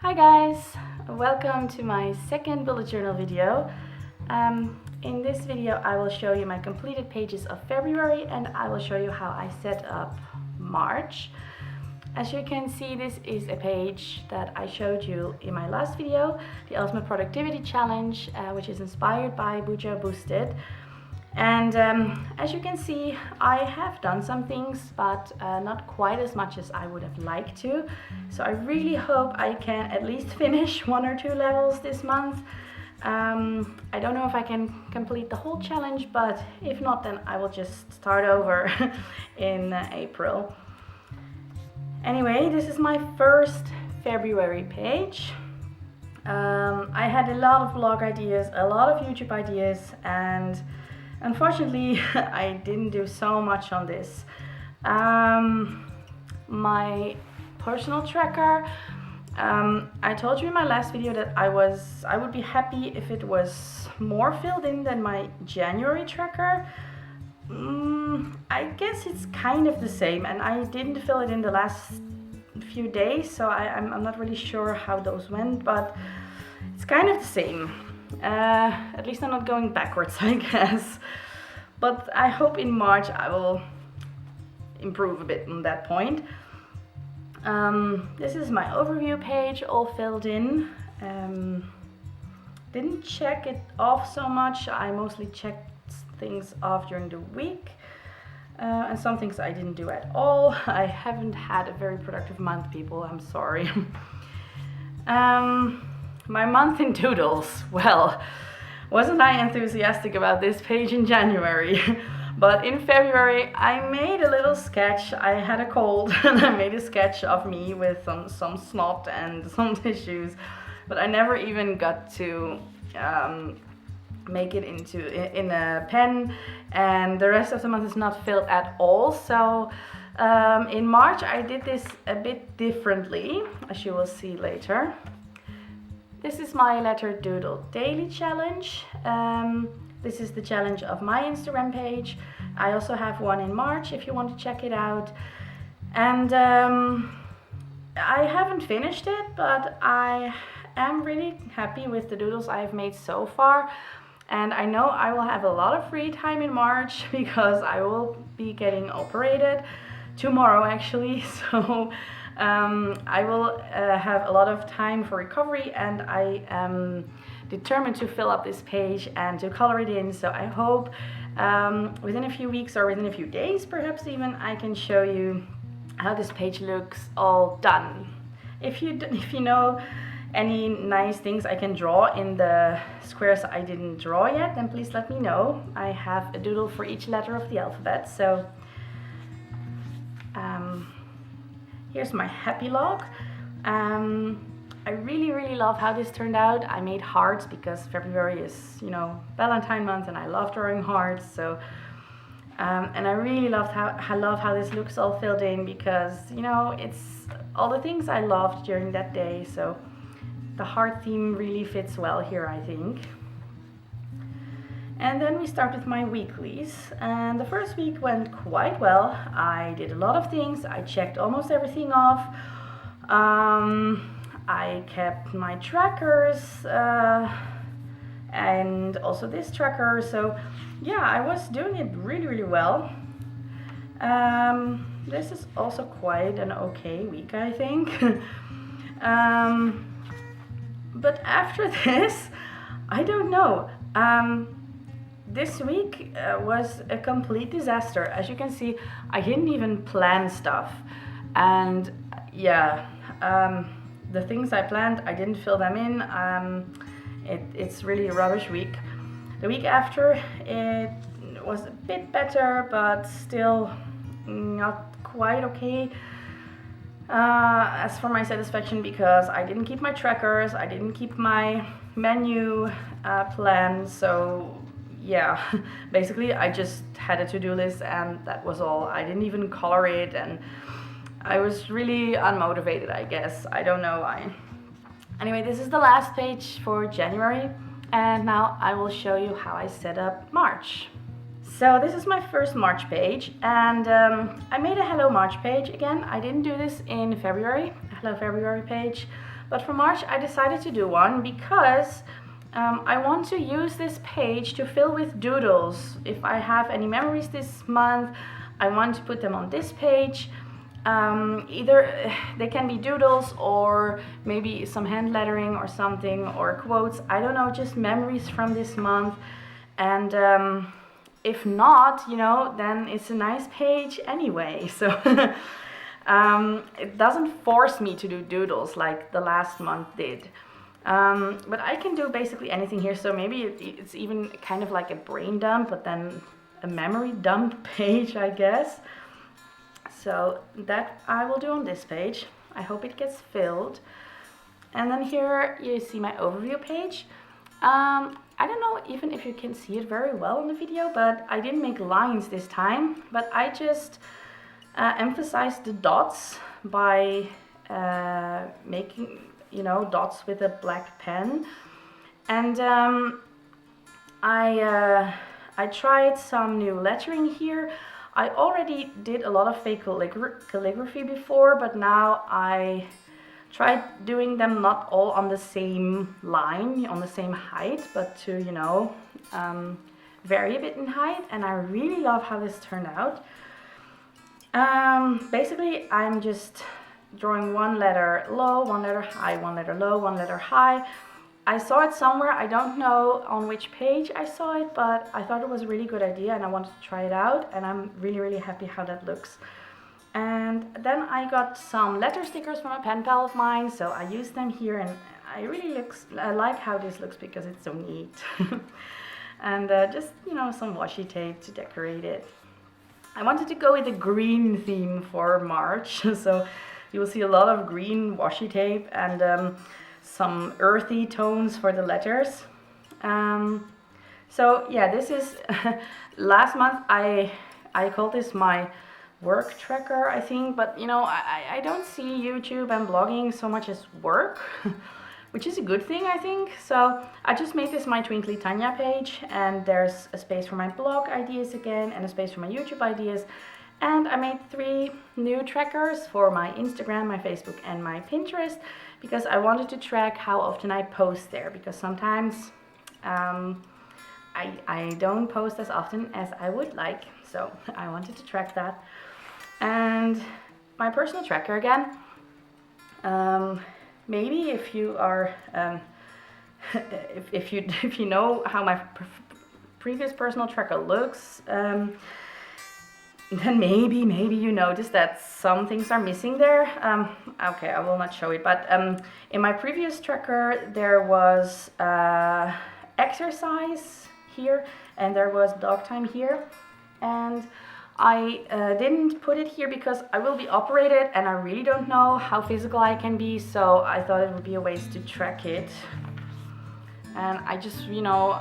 Hi guys, welcome to my second bullet journal video. In this video I will show you my completed pages of February and I will show you how I set up March. As you can see, this is a page that I showed you in my last video, the Ultimate Productivity Challenge, which is inspired by Buja Boosted. And as you can see, I have done some things, but not quite as much as I would have liked to. So I really hope I can at least finish 1 or 2 levels this month. I don't know if I can complete the whole challenge, but if not, then I will just start over in April. Anyway, this is my first February page. I had a lot of blog ideas, a lot of YouTube ideas, and unfortunately, I didn't do so much on this. My personal tracker, I told you in my last video that I would be happy if it was more filled in than my January tracker. I guess it's kind of the same, and I didn't fill it in the last few days, so I'm not really sure how those went, but it's kind of the same. At least I'm not going backwards, I guess. But I hope in March I will improve a bit on that point. This is my overview page, all filled in. Didn't check it off so much. I mostly checked things off during the week. And some things I didn't do at all. I haven't had a very productive month, people. I'm sorry. My month in Doodles. Well, wasn't I enthusiastic about this page in January? But in February I made a little sketch. I had a cold and I made a sketch of me with some snot and some tissues. But I never even got to make it in a pen, and the rest of the month is not filled at all. So in March I did this a bit differently, as you will see later. This is my Letter Doodle Daily Challenge. This is the challenge of my Instagram page. I also have one in March if you want to check it out. And I haven't finished it, but I am really happy with the doodles I've made so far. And I know I will have a lot of free time in March because I will be getting operated tomorrow actually. So I will have a lot of time for recovery, and I am determined to fill up this page and to color it in. So I hope within a few weeks or within a few days perhaps even, I can show you how this page looks all done. If you know any nice things I can draw in the squares I didn't draw yet, then please let me know. I have a doodle for each letter of the alphabet. So here's my happy log. I really love how this turned out. I made hearts because February is, Valentine month, and I love drawing hearts. So and I really love how this looks all filled in, because it's all the things I loved during that day. So the heart theme really fits well here, I think. And then we start with my weeklies, and the first week went quite well. I did a lot of things. I checked almost everything off. I kept my trackers and also this tracker. So yeah, I was doing it really well. This is also quite an okay week, I think. But after this, I don't know. This week was a complete disaster. As you can see, I didn't even plan stuff. And yeah, the things I planned, I didn't fill them in. It's really a rubbish week. The week after, it was a bit better, but still not quite okay. As for my satisfaction, because I didn't keep my trackers, I didn't keep my menu plan, so yeah, basically I just had a to-do list and that was all. I didn't even color it, and I was really unmotivated, I guess. I don't know why. Anyway, this is the last page for January, and now I will show you how I set up March. So this is my first March page, and I made a Hello March page again. I didn't do this in February, a Hello February page, But for March I decided to do one because I want to use this page to fill with doodles. If I have any memories this month, I want to put them on this page. Either they can be doodles or maybe some hand lettering or something, or quotes, I don't know, just memories from this month. And if not, you know, then it's a nice page anyway. So it doesn't force me to do doodles like the last month did. But I can do basically anything here, so maybe it's even kind of like a brain dump, but then a memory dump page, I guess. So that I will do on this page. I hope it gets filled. And then here you see my overview page. I don't know even if you can see it very well in the video, but I didn't make lines this time, but I just emphasized the dots by making, you know, dots with a black pen. And I tried some new lettering here. I already did a lot of fake calligraphy before, but now I tried doing them not all on the same line, on the same height, but to, you know, vary a bit in height, and I really love how this turned out. Basically, I'm just drawing one letter low, one letter high, one letter low, one letter high. I saw it somewhere, I don't know on which page I saw it, but I thought it was a really good idea and I wanted to try it out, and I'm really happy how that looks. And then I got some letter stickers from a pen pal of mine, so I used them here, and I like how this looks because it's so neat. And just, you know, some washi tape to decorate it. I wanted to go with a green theme for March, so you will see a lot of green washi tape and some earthy tones for the letters. So yeah, this is last month I called this my work tracker, I think, but you know, I don't see YouTube and blogging so much as work, which is a good thing, I think. So I just made this my Twinkly Tanya page, and there's a space for my blog ideas again and a space for my YouTube ideas. And I made 3 new trackers for my Instagram, my Facebook and my Pinterest, because I wanted to track how often I post there, because sometimes I don't post as often as I would like, so I wanted to track that. And my personal tracker again, maybe if you are if you know how my previous personal tracker looks, then maybe you notice that some things are missing there. Okay, I will not show it, but in my previous tracker there was exercise here and there was dog time here, and I didn't put it here because I will be operated and I really don't know how physical I can be, so I thought it would be a waste to track it. And I just, you know,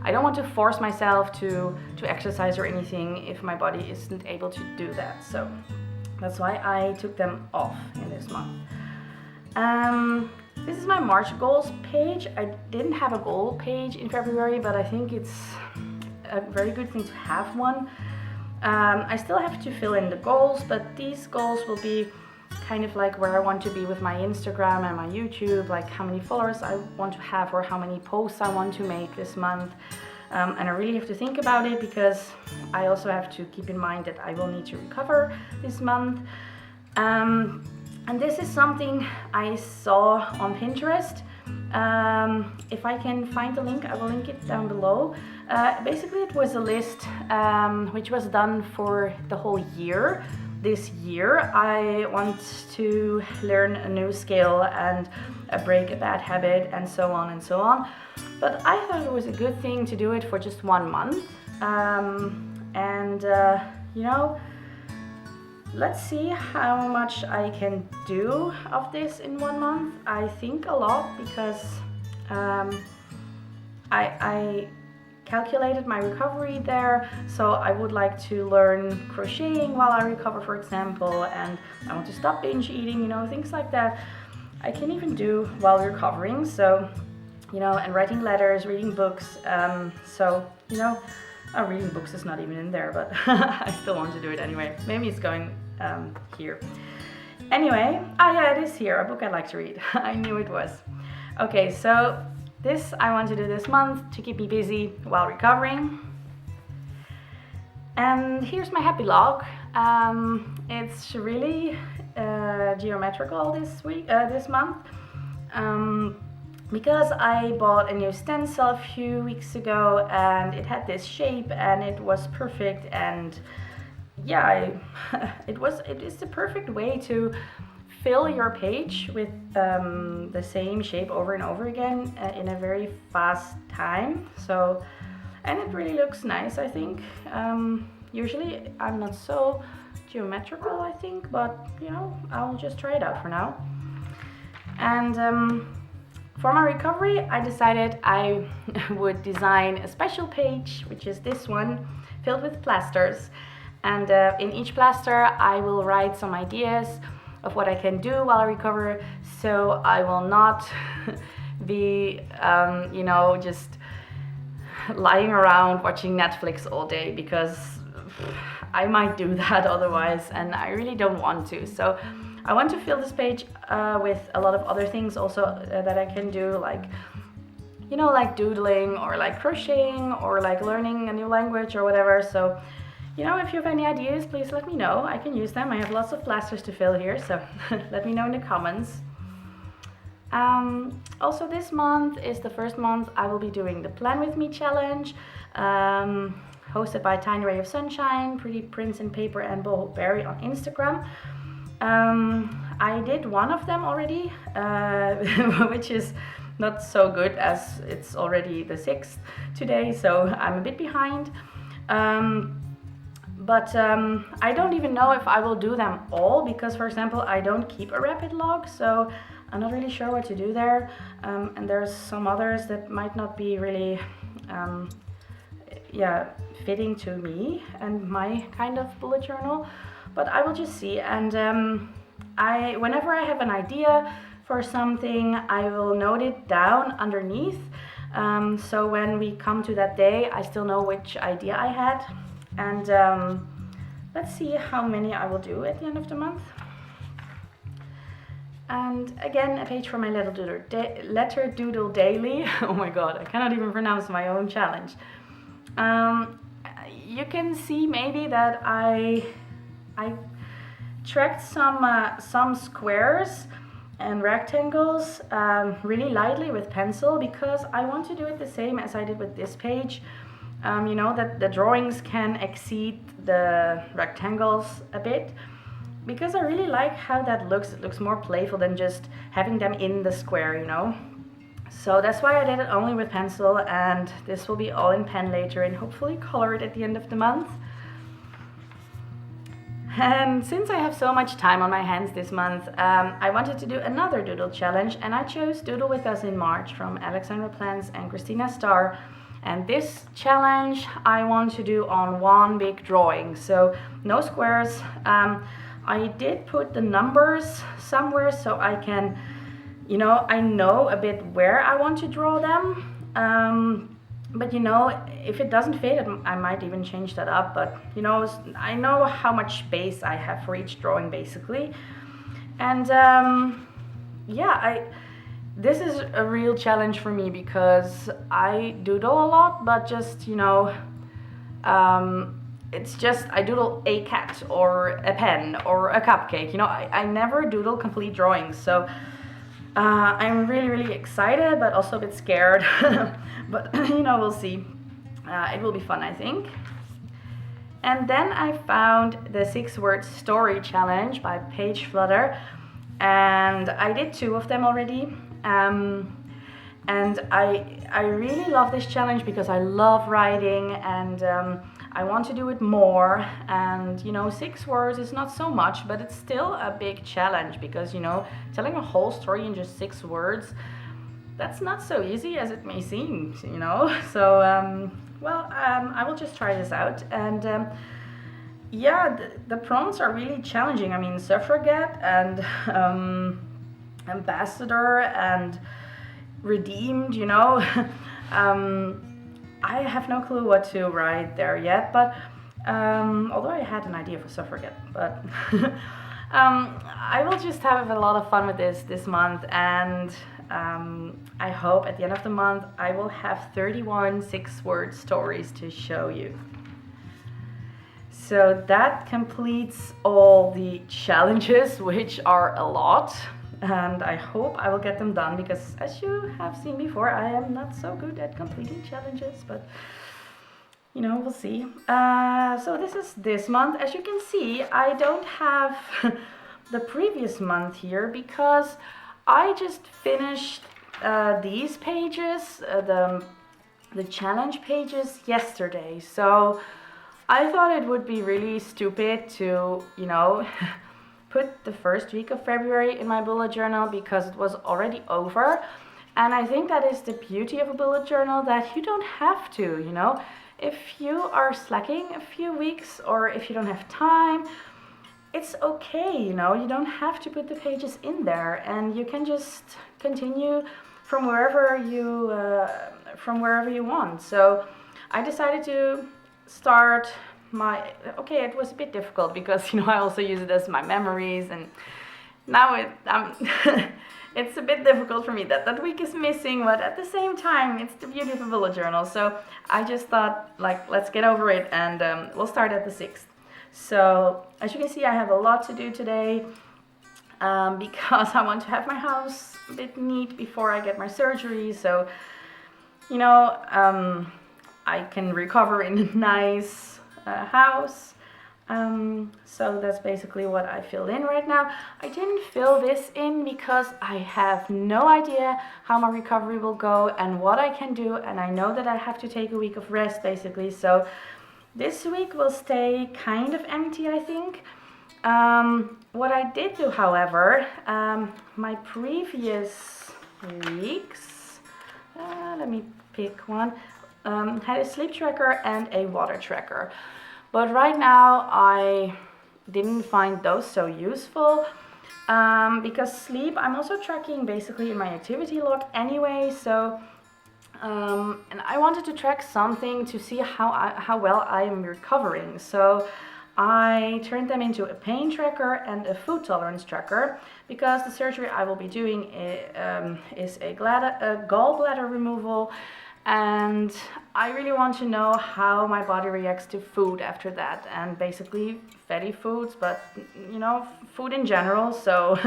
I don't want to force myself to exercise or anything if my body isn't able to do that. So that's why I took them off in this month. This is my March goals page. I didn't have a goal page in February, but I think it's a very good thing to have one. I still have to fill in the goals, but these goals will be kind of like where I want to be with my Instagram and my YouTube, like how many followers I want to have or how many posts I want to make this month. And I really have to think about it because I also have to keep in mind that I will need to recover this month. And this is something I saw on Pinterest. If I can find the link, I will link it down below. Basically, it was a list which was done for the whole year. This year, I want to learn a new skill and break a bad habit and so on and so on. But I thought it was a good thing to do it for just 1 month. You know, let's see how much I can do of this in 1 month. I think a lot because I calculated my recovery there, so I would like to learn crocheting while I recover, for example, and I want to stop binge eating, you know, things like that. I can even do while recovering, so, you know, and writing letters, reading books, so, you know, reading books is not even in there, but I still want to do it anyway. Maybe it's going here. Anyway, yeah, it is here, a book I like to read. I knew it was. Okay, so this I want to do this month to keep me busy while recovering. And here's my happy log. It's really geometrical this month. Because I bought a new stencil a few weeks ago and it had this shape and it was perfect, and yeah, it is the perfect way to fill your page with the same shape over and over again in a very fast time. So, and it really looks nice, I think. Usually I'm not so geometrical, I think, but you know, I'll just try it out for now. And for my recovery, I decided I would design a special page, which is this one, filled with plasters. And in each plaster, I will write some ideas of what I can do while I recover, so I will not be, you know, just lying around watching Netflix all day, because I might do that otherwise, and I really don't want to. So I want to fill this page with a lot of other things also that I can do, like, you know, like doodling or like crocheting or like learning a new language or whatever. So, you know, if you have any ideas, please let me know. I can use them. I have lots of plasters to fill here, so let me know in the comments. Also, this month is the first month I will be doing the Plan With Me challenge, hosted by Tiny Ray of Sunshine, Pretty Prints in Paper, and Boho Berry on Instagram. I did one of them already, which is not so good as it's already the 6th today, so I'm a bit behind. But I don't even know if I will do them all, because, for example, I don't keep a rapid log, so I'm not really sure what to do there. And there's some others that might not be really fitting to me and my kind of bullet journal, but I will just see. And whenever I have an idea for something, I will note it down underneath, so when we come to that day, I still know which idea I had. And let's see how many I will do at the end of the month. And again, a page for my letter doodle daily. Oh my god, I cannot even pronounce my own challenge. You can see maybe that I tracked some squares and rectangles really lightly with pencil, because I want to do it the same as I did with this page. You know, that the drawings can exceed the rectangles a bit, because I really like how that looks. It looks more playful than just having them in the square, you know. So that's why I did it only with pencil, and this will be all in pen later and hopefully colored at the end of the month. And since I have so much time on my hands this month, I wanted to do another doodle challenge, and I chose Doodle With Us in March from Alexandra Plans and Christina Starr. And this challenge I want to do on one big drawing, so no squares. I did put the numbers somewhere so I can, you know, I know a bit where I want to draw them. But you know, if it doesn't fit, I might even change that up. But you know, I know how much space I have for each drawing basically. And yeah, this is a real challenge for me, because I doodle a lot, but just, you know, it's just I doodle a cat or a pen or a cupcake. You know, I never doodle complete drawings, so I'm really excited, but also a bit scared. But you know, we'll see. It will be fun, I think. And then I found the 6-word story challenge by Paige Flutter, and I did 2 of them already. And I really love this challenge because I love writing, and I want to do it more. And you know, 6 words is not so much, but it's still a big challenge, because you know, telling a whole story in just 6 words, that's not so easy as it may seem, you know. So I will just try this out. And yeah, the prompts are really challenging. I mean, suffragette and ambassador and redeemed, you know. I have no clue what to write there yet, but although I had an idea for suffragette, but I will just have a lot of fun with this month, and I hope at the end of the month I will have 31 6-word stories to show you. So that completes all the challenges, which are a lot, and I hope I will get them done, because as you have seen before, I am not so good at completing challenges, but you know, we'll see. So this is this month. As you can see, I don't have the previous month here because I just finished these pages, the challenge pages yesterday. So I thought it would be really stupid to, you know, put the first week of February in my bullet journal because it was already over. And I think that is the beauty of a bullet journal, that you don't have to, you know. If you are slacking a few weeks or if you don't have time, it's okay, you know. You don't have to put the pages in there, and you can just continue from wherever you want. So I decided to start my, okay, it was a bit difficult because, you know, I also use it as my memories, and now it's a bit difficult for me that week is missing, but at the same time, it's the beauty of a bullet journal. So I just thought, like, let's get over it, and we'll start at the 6th. So as you can see, I have a lot to do today because I want to have my house a bit neat before I get my surgery. So, you know, I can recover in a nice house. So that's basically what I filled in right now. I didn't fill this in because I have no idea how my recovery will go and what I can do, and I know that I have to take a week of rest basically. So this week will stay kind of empty, I think. What I did do, however, my previous weeks, let me pick one, had a sleep tracker and a water tracker. But right now I didn't find those so useful because sleep I'm also tracking basically in my activity log anyway. So and I wanted to track something to see how well I am recovering. So I turned them into a pain tracker and a food tolerance tracker, because the surgery I will be doing is a gallbladder removal. And I really want to know how my body reacts to food after that, and basically fatty foods, but you know, food in general. So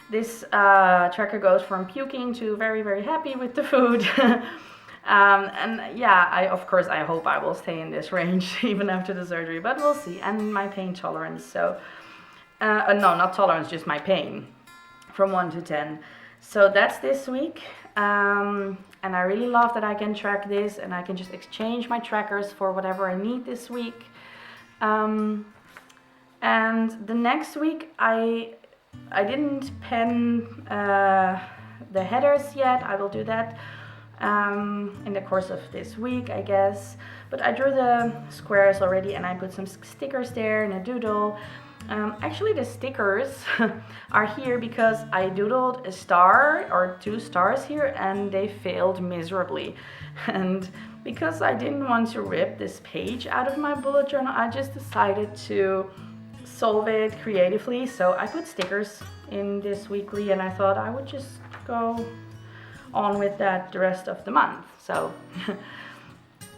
this tracker goes from puking to very, very happy with the food. And yeah, of course I hope I will stay in this range even after the surgery, but we'll see. And my pain tolerance, so no, not tolerance, just my pain, from 1 to 10. So that's this week. And I really love that I can track this, and I can just exchange my trackers for whatever I need this week. And the next week I didn't pen the headers yet. I will do that in the course of this week, I guess. But I drew the squares already, and I put some stickers there in a doodle. Actually, the stickers are here because I doodled a star or 2 stars here, and they failed miserably. And because I didn't want to rip this page out of my bullet journal, I just decided to solve it creatively. So I put stickers in this weekly, and I thought I would just go on with that the rest of the month. So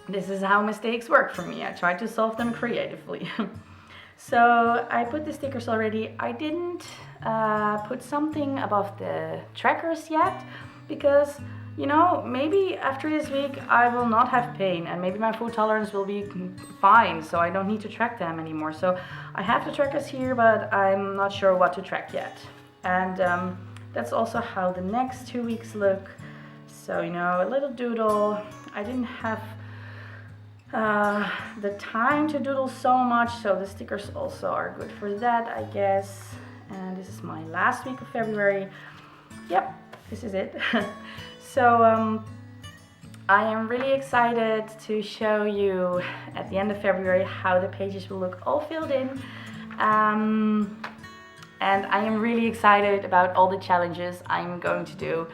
this is how mistakes work for me. I try to solve them creatively. So I put the stickers already. I didn't put something above the trackers yet because, you know, maybe after this week I will not have pain, and maybe my food tolerance will be fine, so I don't need to track them anymore. So I have the trackers here, but I'm not sure what to track yet. And that's also how the next 2 weeks look. So, you know, a little doodle. I didn't have the time to doodle so much, so the stickers also are good for that, I guess. And this is my last week of February. Yep, this is it. So I am really excited to show you at the end of February how the pages will look all filled in. And I am really excited about all the challenges I'm going to do,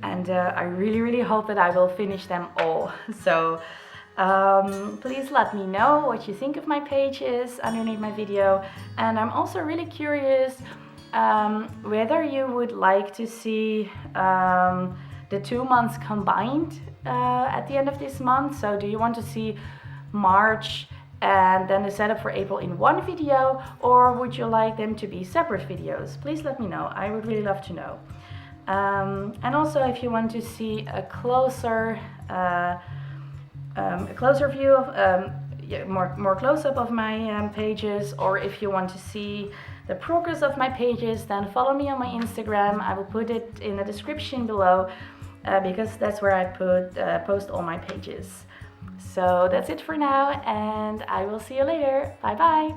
and I really hope that I will finish them all. So Please let me know what you think of my pages underneath my video, and I'm also really curious whether you would like to see the 2 months combined at the end of this month. So do you want to see March and then the setup for April in one video, or would you like them to be separate videos? Please let me know. I would really love to know. And also, if you want to see a closer view of more close-up of my pages, or if you want to see the progress of my pages, then follow me on my Instagram. I will put it in the description below because that's where I post all my pages. So that's it for now, and I will see you later. Bye bye.